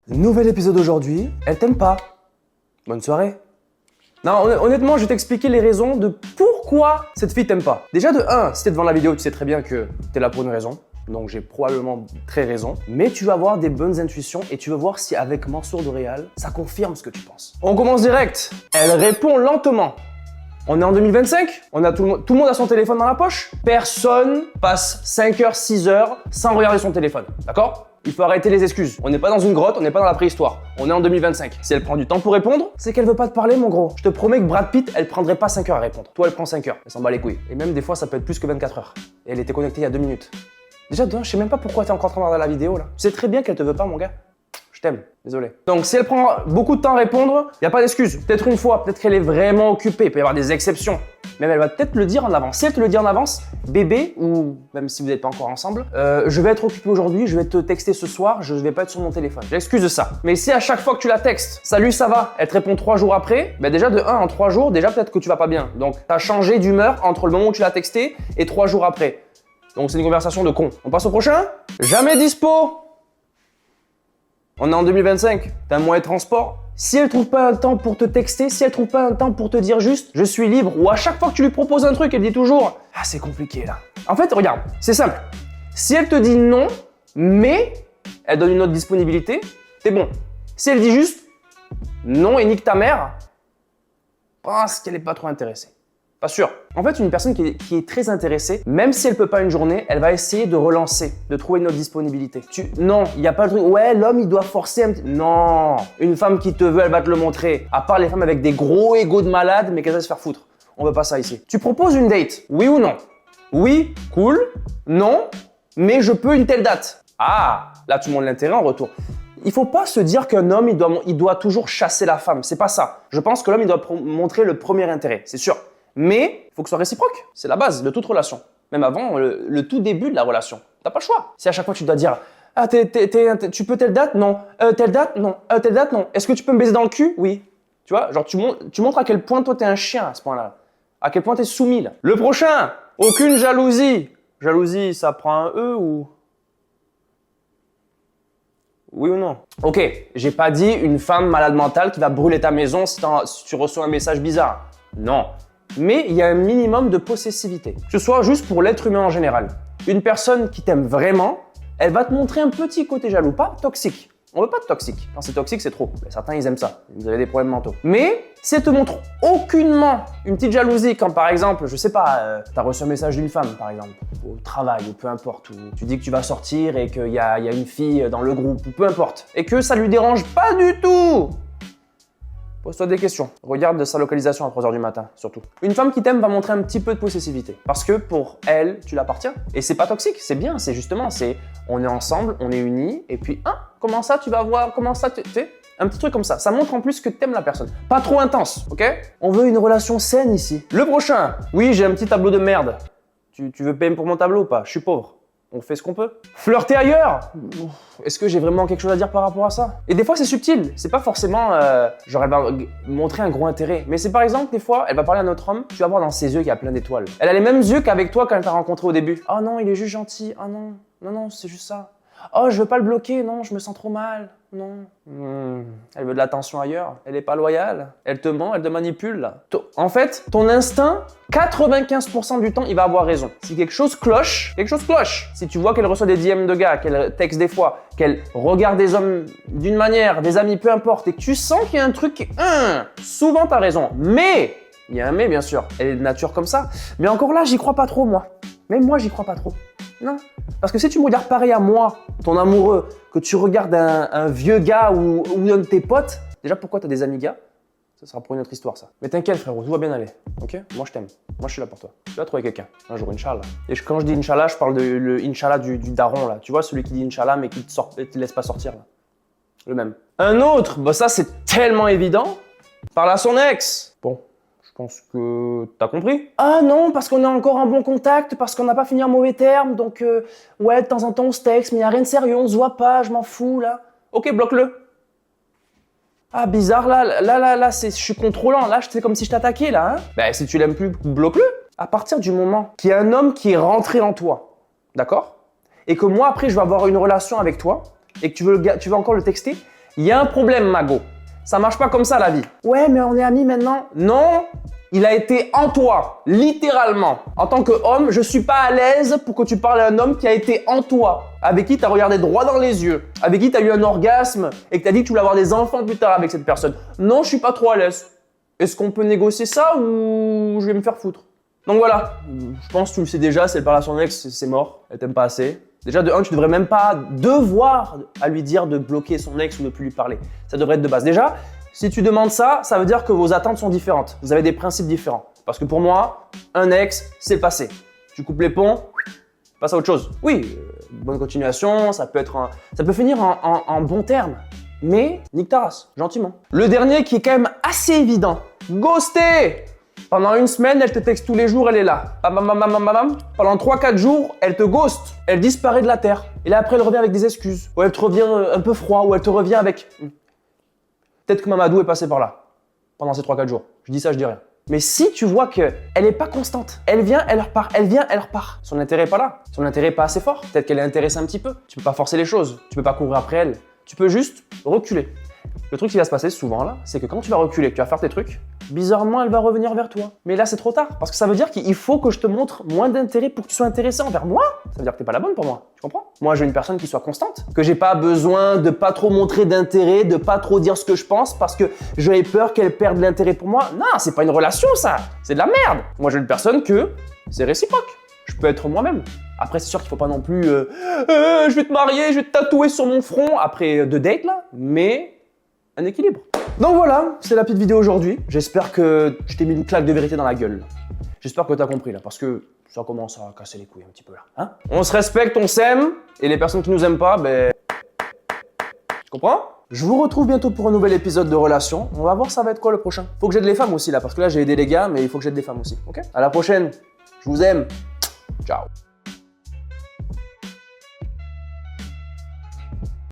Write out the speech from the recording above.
Nouvel épisode aujourd'hui, elle t'aime pas. Bonne soirée. Non, honnêtement, je vais t'expliquer les raisons de pourquoi cette fille t'aime pas. Déjà de 1, si t'es devant la vidéo, tu sais très bien que t'es là pour une raison. Donc j'ai probablement très raison. Mais tu vas avoir des bonnes intuitions et tu vas voir si avec Mansour de Réal, ça confirme ce que tu penses. On commence direct. Elle répond lentement. On est en 2025, on a tout le monde a son téléphone dans la poche. Personne passe 5 heures, 6 heures sans regarder son téléphone, d'accord? Il faut arrêter les excuses. On n'est pas dans une grotte, on n'est pas dans la préhistoire. On est en 2025. Si elle prend du temps pour répondre, c'est qu'elle veut pas te parler, mon gros. Je te promets que Brad Pitt, elle prendrait pas 5 heures à répondre. Toi, elle prend 5 heures. Elle s'en bat les couilles. Et même des fois, ça peut être plus que 24 heures. Et elle était connectée il y a 2 minutes. Déjà, je sais même pas pourquoi t'es encore en train de regarder la vidéo, là. Tu sais très bien qu'elle te veut pas, mon gars. Je t'aime, désolé. Donc, si elle prend beaucoup de temps à répondre, il n'y a pas d'excuse. Peut-être une fois, peut-être qu'elle est vraiment occupée. Il peut y avoir des exceptions. Même elle va peut-être le dire en avance. Si elle te le dit en avance, bébé, ou même si vous n'êtes pas encore ensemble, je vais être occupé aujourd'hui, je vais te texter ce soir, je ne vais pas être sur mon téléphone. J'excuse ça. Mais si à chaque fois que tu la textes, salut, ça va, elle te répond 3 jours après, ben déjà de 1 en 3 jours, déjà peut-être que tu vas pas bien. Donc, tu as changé d'humeur entre le moment où tu l'as texté et 3 jours après. Donc, c'est une conversation de con. On passe au prochain? Jamais dispo. On est en 2025, t'as un moyen de transport. Si elle trouve pas un temps pour te texter, si elle trouve pas un temps pour te dire juste « je suis libre » ou à chaque fois que tu lui proposes un truc, elle dit toujours « ah c'est compliqué là ». En fait, regarde, c'est simple. Si elle te dit non, mais elle donne une autre disponibilité, t'es bon. Si elle dit juste non et nique ta mère, parce qu'elle est pas trop intéressée. Pas sûr. En fait, une personne qui est très intéressée, même si elle peut pas une journée, elle va essayer de relancer, de trouver une autre disponibilité. Non, il n'y a pas le truc, ouais, l'homme, il doit forcer un petit... Non, une femme qui te veut, elle va te le montrer. À part les femmes avec des gros égos de malade, mais qu'elles vont se faire foutre. On veut pas ça ici. Tu proposes une date, oui ou non? Oui, cool. Non, mais je peux une telle date. Ah, là, tu montres l'intérêt en retour. Il faut pas se dire qu'un homme, il doit toujours chasser la femme. C'est pas ça. Je pense que l'homme, il doit montrer le premier intérêt, c'est sûr. Mais il faut que ce soit réciproque. C'est la base de toute relation. Même avant le tout début de la relation. T'as pas le choix. Si à chaque fois tu dois dire « Ah, tu peux telle date? Non. Telle date? Non. Telle date? Non. Est-ce que tu peux me baiser dans le cul? Oui. » Tu vois, genre tu montres à quel point toi t'es un chien à ce point-là. À quel point t'es soumis là. Le prochain, aucune jalousie. Jalousie, ça prend un E ou... Oui ou non? Ok, j'ai pas dit une femme malade mentale qui va brûler ta maison si tu reçois un message bizarre. Non. Mais il y a un minimum de possessivité. Que ce soit juste pour l'être humain en général. Une personne qui t'aime vraiment, elle va te montrer un petit côté jaloux, pas toxique. On veut pas de toxique. Quand c'est toxique, c'est trop. Certains, ils aiment ça. Vous avez des problèmes mentaux. Mais si elle te montre aucunement une petite jalousie, quand par exemple, je sais pas, t'as reçu un message d'une femme, par exemple, au travail, ou peu importe, ou tu dis que tu vas sortir et qu'il y a une fille dans le groupe, ou peu importe, et que ça lui dérange pas du tout. Pose-toi des questions. Regarde sa localisation à 3 h du matin, surtout. Une femme qui t'aime va montrer un petit peu de possessivité. Parce que pour elle, tu l'appartiens. Et c'est pas toxique, c'est bien, c'est justement, on est ensemble, on est unis, et puis, comment ça, tu vas voir, comment ça, tu sais, un petit truc comme ça. Ça montre en plus que t'aimes la personne. Pas trop intense, ok? On veut une relation saine ici. Le prochain. Oui, j'ai un petit tableau de merde. Tu veux payer pour mon tableau ou pas? Je suis pauvre. On fait ce qu'on peut. Flirter ailleurs. Est-ce que j'ai vraiment quelque chose à dire par rapport à ça? Et des fois, c'est subtil. C'est pas forcément, genre, elle va montrer un gros intérêt. Mais c'est par exemple, des fois, elle va parler à notre homme, tu vas voir dans ses yeux qu'il y a plein d'étoiles. Elle a les mêmes yeux qu'avec toi quand elle t'a rencontré au début. Oh non, il est juste gentil. Oh non, non, c'est juste ça. Oh, je veux pas le bloquer. Non, je me sens trop mal. Non. Elle veut de l'attention ailleurs. Elle est pas loyale. Elle te ment, elle te manipule. Là. En fait, ton instinct, 95% du temps, il va avoir raison. Si quelque chose cloche, quelque chose cloche. Si tu vois qu'elle reçoit des DM de gars, qu'elle texte des fois, qu'elle regarde des hommes d'une manière, des amis, peu importe, et que tu sens qu'il y a un truc qui... souvent, t'as raison. Mais, il y a un mais, bien sûr. Elle est de nature comme ça. Mais encore là, j'y crois pas trop, moi. Même moi, j'y crois pas trop. Non. Parce que si tu me regardes pareil à moi, ton amoureux, que tu regardes un vieux gars ou un de tes potes, déjà pourquoi t'as des amis gars? Ça sera pour une autre histoire ça. Mais t'inquiète frérot, tout va bien aller. Ok? Moi je t'aime. Moi je suis là pour toi. Tu vas trouver quelqu'un. Un jour, Inch'Allah. Et quand je dis Inch'Allah, je parle de le Inch'Allah du daron là. Tu vois celui qui dit Inch'Allah mais qui te laisse pas sortir là. Le même. Un autre, bah ça c'est tellement évident. Parle à son ex. Bon. Je pense que t'as compris. Ah non, parce qu'on a encore en bon contact, parce qu'on n'a pas fini en mauvais termes, donc ouais, de temps en temps on se texte, mais il n'y a rien de sérieux, on se voit pas, je m'en fous là. Ok, bloque-le. Ah bizarre, là, je suis contrôlant, là, c'est comme si je t'attaquais là. Hein. Ben si tu l'aimes plus, bloque-le. À partir du moment qu'il y a un homme qui est rentré en toi, d'accord? Et que moi après je vais avoir une relation avec toi, et que tu veux encore le texter, Il y a un problème, Mago. Ça marche pas comme ça, la vie. Ouais, mais on est amis maintenant. Non, il a été en toi, littéralement. En tant qu'homme, je suis pas à l'aise pour que tu parles à un homme qui a été en toi, avec qui tu as regardé droit dans les yeux, avec qui tu as eu un orgasme et que tu as dit que tu voulais avoir des enfants plus tard avec cette personne. Non, je suis pas trop à l'aise. Est-ce qu'on peut négocier ça ou je vais me faire foutre? Donc voilà, je pense que tu le sais déjà, si elle parle à son ex, c'est mort, elle t'aime pas assez. Déjà de 1, tu devrais même pas devoir à lui dire de bloquer son ex ou de plus lui parler. Ça devrait être de base. Déjà, si tu demandes ça, ça veut dire que vos attentes sont différentes. Vous avez des principes différents. Parce que pour moi, un ex, c'est le passé. Tu coupes les ponts, passe à autre chose. Oui, bonne continuation, ça peut finir en bons termes. Mais nique ta race, gentiment. Le dernier qui est quand même assez évident. Ghoster! Pendant une semaine, elle te texte tous les jours, elle est là. Bam, bam, bam, bam, bam, bam. Pendant 3-4 jours, elle te ghost. Elle disparaît de la terre. Et là, après, elle revient avec des excuses. Ou elle te revient un peu froid, ou elle te revient avec... Peut-être que Mamadou est passé par là, pendant ces 3-4 jours. Je dis ça, je dis rien. Mais si tu vois qu'elle n'est pas constante, elle vient, elle repart, elle vient, elle repart. Son intérêt n'est pas là. Son intérêt n'est pas assez fort. Peut-être qu'elle est intéressée un petit peu. Tu peux pas forcer les choses. Tu peux pas courir après elle. Tu peux juste reculer. Le truc qui va se passer souvent là, c'est que quand tu vas reculer, que tu vas faire tes trucs, bizarrement, elle va revenir vers toi. Mais là, c'est trop tard. Parce que ça veut dire qu'il faut que je te montre moins d'intérêt pour que tu sois intéressé envers moi. Ça veut dire que t'es pas la bonne pour moi. Tu comprends? Moi, je veux une personne qui soit constante. Que j'ai pas besoin de pas trop montrer d'intérêt, de pas trop dire ce que je pense parce que j'aurais peur qu'elle perde l'intérêt pour moi. Non, c'est pas une relation, ça. C'est de la merde. Moi, je veux une personne que c'est réciproque. Je peux être moi-même. Après, c'est sûr qu'il faut pas non plus je vais te marier, je vais te tatouer sur mon front après 2 dates là, mais un équilibre. Donc voilà, c'est la petite vidéo aujourd'hui. J'espère que je t'ai mis une claque de vérité dans la gueule. J'espère que tu as compris là, parce que ça commence à casser les couilles un petit peu là. Hein, on se respecte, on s'aime, et les personnes qui nous aiment pas, ben... Tu comprends? Je vous retrouve bientôt pour un nouvel épisode de Relation. On va voir ça va être quoi le prochain. Faut que j'aide les femmes aussi là, parce que là j'ai aidé les gars, mais il faut que j'aide les femmes aussi. Ok? À la prochaine. Je vous aime. Ciao.